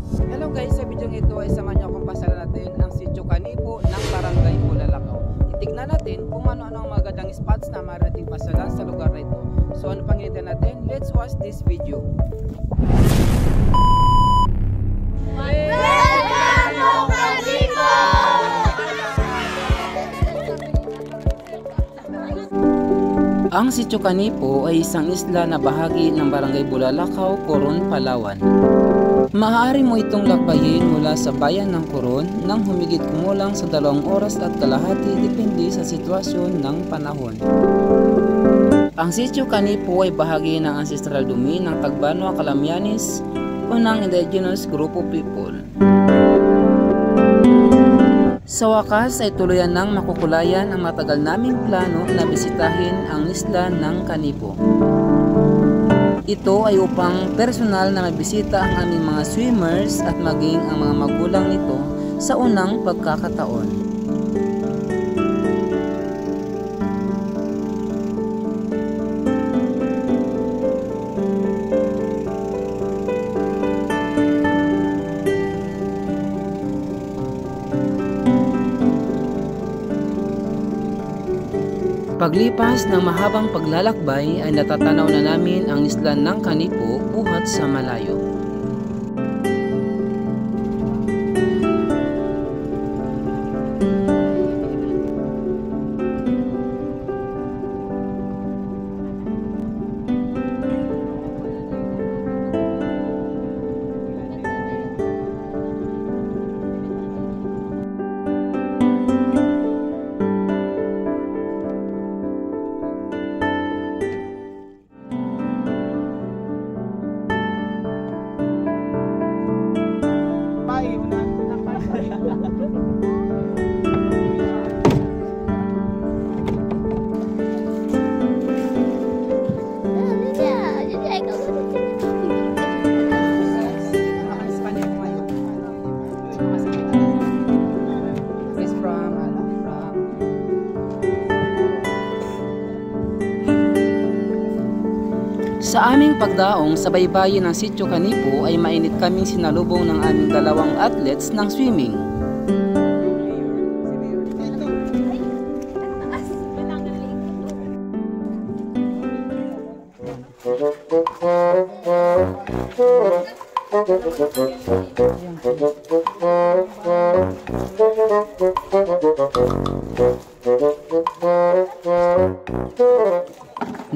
Hello guys, sa video ito ay samahan niyo akong pasalan natin ang Sitio Canipo ng Barangay Bulalakaw. Itignan natin kung ano-ano ang magandang spots na marating pasalan sa lugar na ito. So ano pang hinihintay natin? Let's watch this video. Ang Sitio Canipo ay isang isla na bahagi ng Barangay Bulalakaw, Coron, Palawan. Maaari mo itong lakbayin mula sa bayan ng Coron nang humigit kumulang sa 2 oras at kalahati depende sa sitwasyon ng panahon. Ang Sitio Canipo ay bahagi ng ancestral domain ng Tagbanwa Calamianes o ng indigenous group of people. Sa wakas ay tuluyan ng makukulayan ang matagal naming plano na bisitahin ang isla ng Canipo. Ito ay upang personal na mabisita ang aming mga swimmers at maging ang mga magulang nito sa unang pagkakataon. Paglipas ng mahabang paglalakbay ay natatanaw na namin ang isla ng Canipo buhat sa malayo. Sa aming pagdaong sa baybayin ng Sitio Canipo ay mainit kaming sinalubong ng aming 2 athletes ng swimming.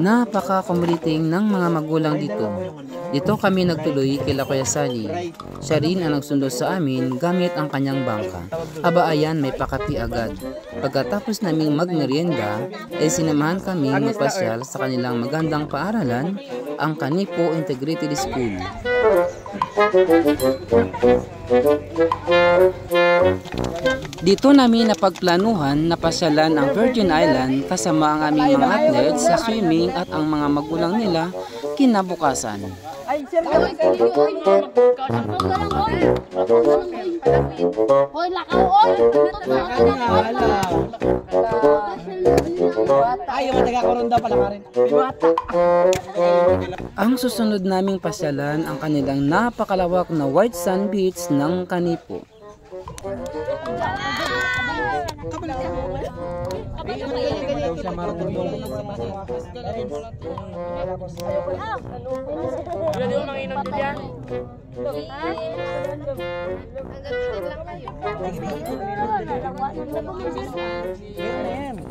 Napaka-kumuriting ng mga magulang dito. Dito kami nagtuloy kila Kuya Sally. Siya rin ang nagsundo sa amin gamit ang kanyang bangka. Aba ayan, may pakapi agad. Pagkatapos naming magmerienda, ay sinamahan kami mapasyal sa kanilang magandang paaralan, ang Canipo Integrated School. Dito namin napagplanuhan na pasyalan ang Virgin Island kasama ang aming mga athletes sa swimming at ang mga magulang nila kinabukasan. Ang susunod naming pasyalan ang kanilang napakalawak na white sand beach ng Canipo.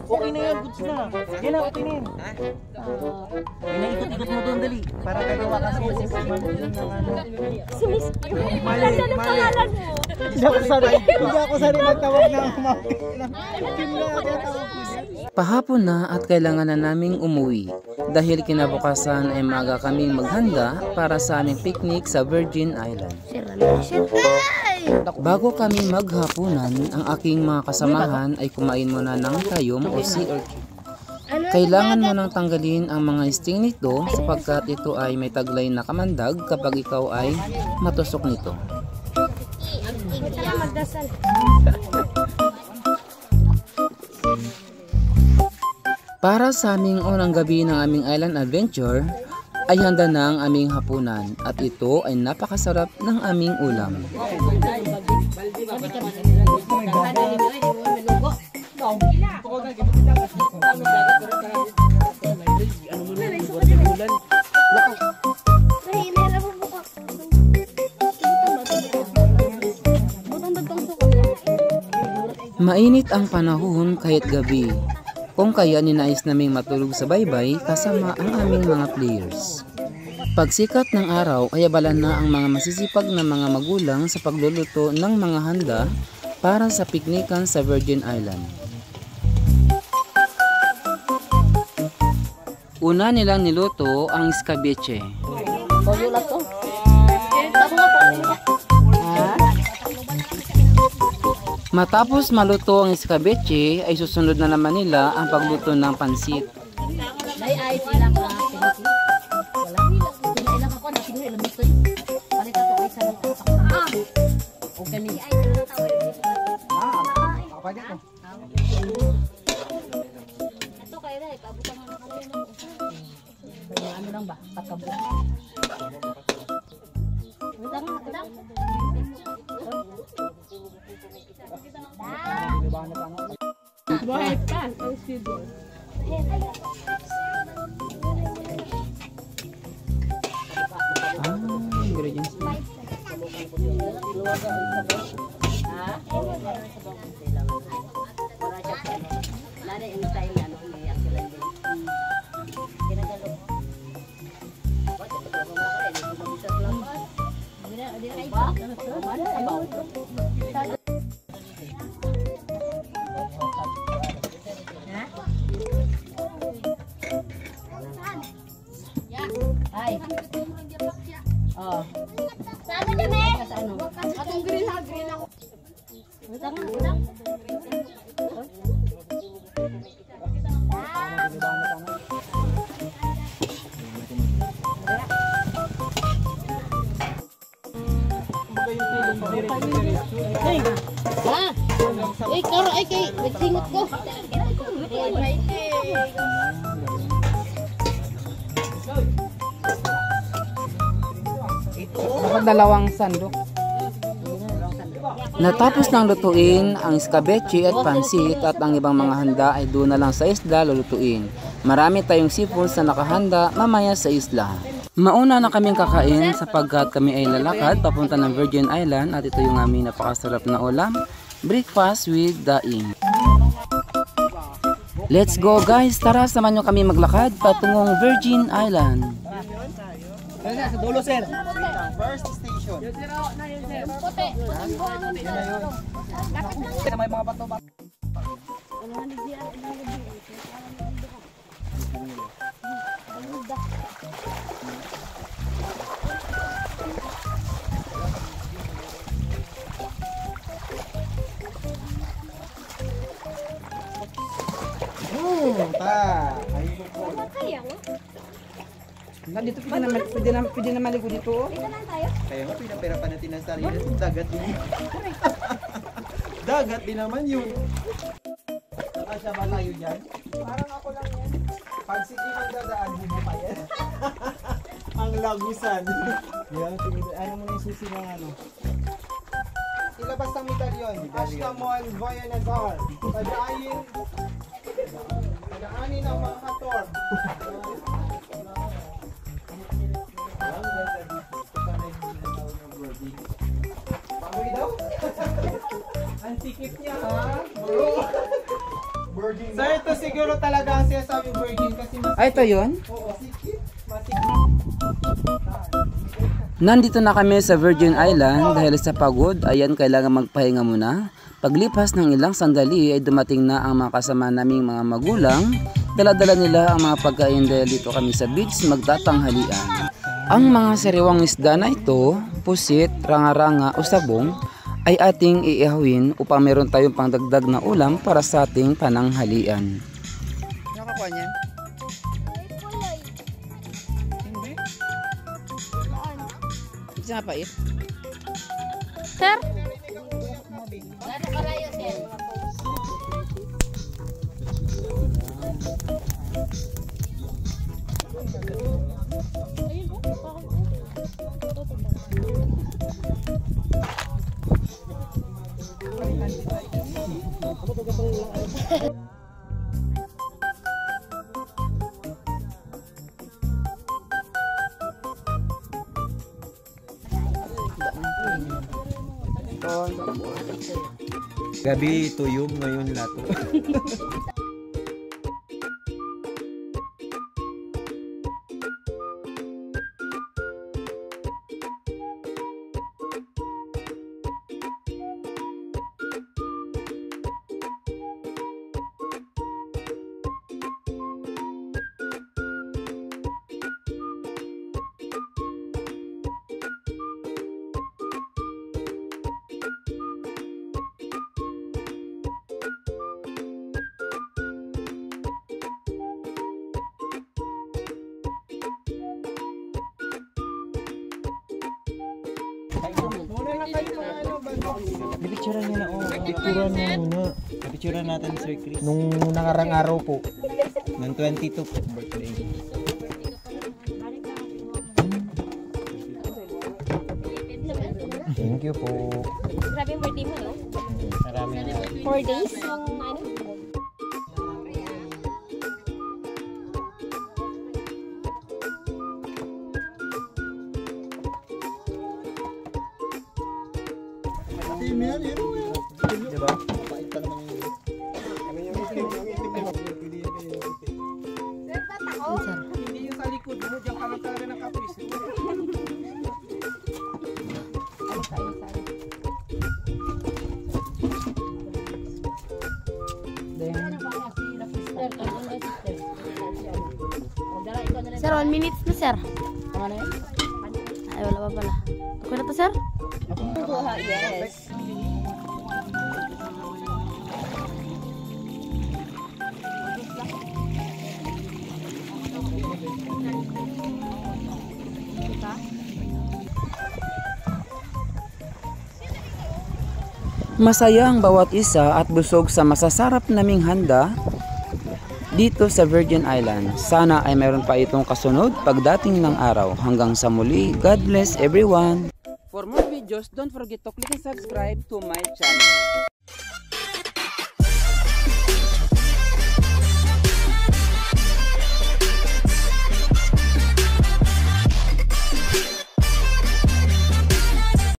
Okay na yan, goods na. Yan na, okay na yan. Yan na, ikot-ikot mo doon, dali. Para gagawa kasi yung mali. Hindi ako sanay magtawag na Pahapon na at kailangan na naming umuwi dahil kinabukasan ay maaga kaming maghanda para sa aming picnic sa Virgin Island. Bago kami maghapunan, ang aking mga kasamahan ay kumain muna ng tayom o sea urchin. Kailangan mo nang tanggalin ang mga sting nito sapagkat ito ay may taglay na kamandag kapag ikaw ay matusok nito. Para sa aming unang gabi ng aming island adventure, ay handa na ang aming hapunan at ito ay napakasarap ng aming ulam. Mainit ang panahon kahit gabi, kung kaya ninais naming matulog sa baybay kasama ang aming mga players. Pagsikat ng araw ay abala na ang mga masisipag na mga magulang sa pagluluto ng mga handa para sa piknikan sa Virgin Island. Una nilang niluto ang escabeche. Matapos maluto ang escabeche ay susunod na naman nila ang pagluto ng pansit. Buhay pa ang sidol. Ingredients. Oh. Saan na kami? Atong green ako. Udang. Karo ay kay nagsingot ko. Dapat dalawang sandok. Natapos nang lutuin ang escabeche at pansit at ang ibang mga handa ay doon na lang sa isla lulutuin. Marami tayong seafoods na nakahanda mamaya sa isla. Mauna na kaming kakain sapagkat kami ay lalakad papunta ng Virgin Island at ito yung aming napakasarap na ulam, breakfast with daing. Let's go guys! Tara, samahan nyo kami maglakad patungong Virgin Island. Sa dulo, sir. First station. May mga bato ba? Dito pwede na maligo dito. Kaya nga, pinapirapan natin ang sarili. Dagat din. Dagat din naman yun. Nakasya ba tayo dyan? Parang ako lang yan. Pag sige magdadaan, bubo pa yan. Ang lagusan. Yan, ano mo na yung susi ng ano? Ilabas ang medalyon. Ashtamon, Voyanazar. Padaanin ang mga hator. Bagoy daw? Ang sikip niya ha? Virgin. Sir, ito siguro talaga ang sinasabi virgin kasi mas... Ay, ito yun? Oo, sikip. Masikip. Nandito na kami sa Virgin Island dahil sa pagod, ayan kailangan magpahinga muna. Paglipas ng ilang sandali ay dumating na ang mga kasama naming mga magulang. Dala-dala nila ang mga pagkain dahil dito kami sa beach magtatanghalian. Ang mga sariwang isda na ito, pusit, ranga-ranga o sabong, ay ating iihawin upang meron tayong pangdagdag na ulam para sa ating pananghalian. Nakakuha niyan? Hindi. Isa nga pait? Sir? Gano'n kalayo, sir? Gabi tuyong ngayon lato. Picturean niyo na, picturean mo muna. Picturean natin Sir Chris. Nung nakarang araw po, ng 22 po, birthday. Thank you po. Grabe yung birthday mo, no? Marami na. 4 days yung ano? Diba? Hindi yung sa likod mo, diyan ka lang talaga nakapis. Sir, 1 minute na, sir. Ano yun? Ay, wala pa pala. Okay na to, sir? Yes. Masaya ang bawat isa at busog sa masasarap naming handa dito sa Virgin Island. Sana ay meron pa itong kasunod pagdating ng araw. Hanggang sa muli, God bless everyone! For more videos, don't forget to click and subscribe to my channel.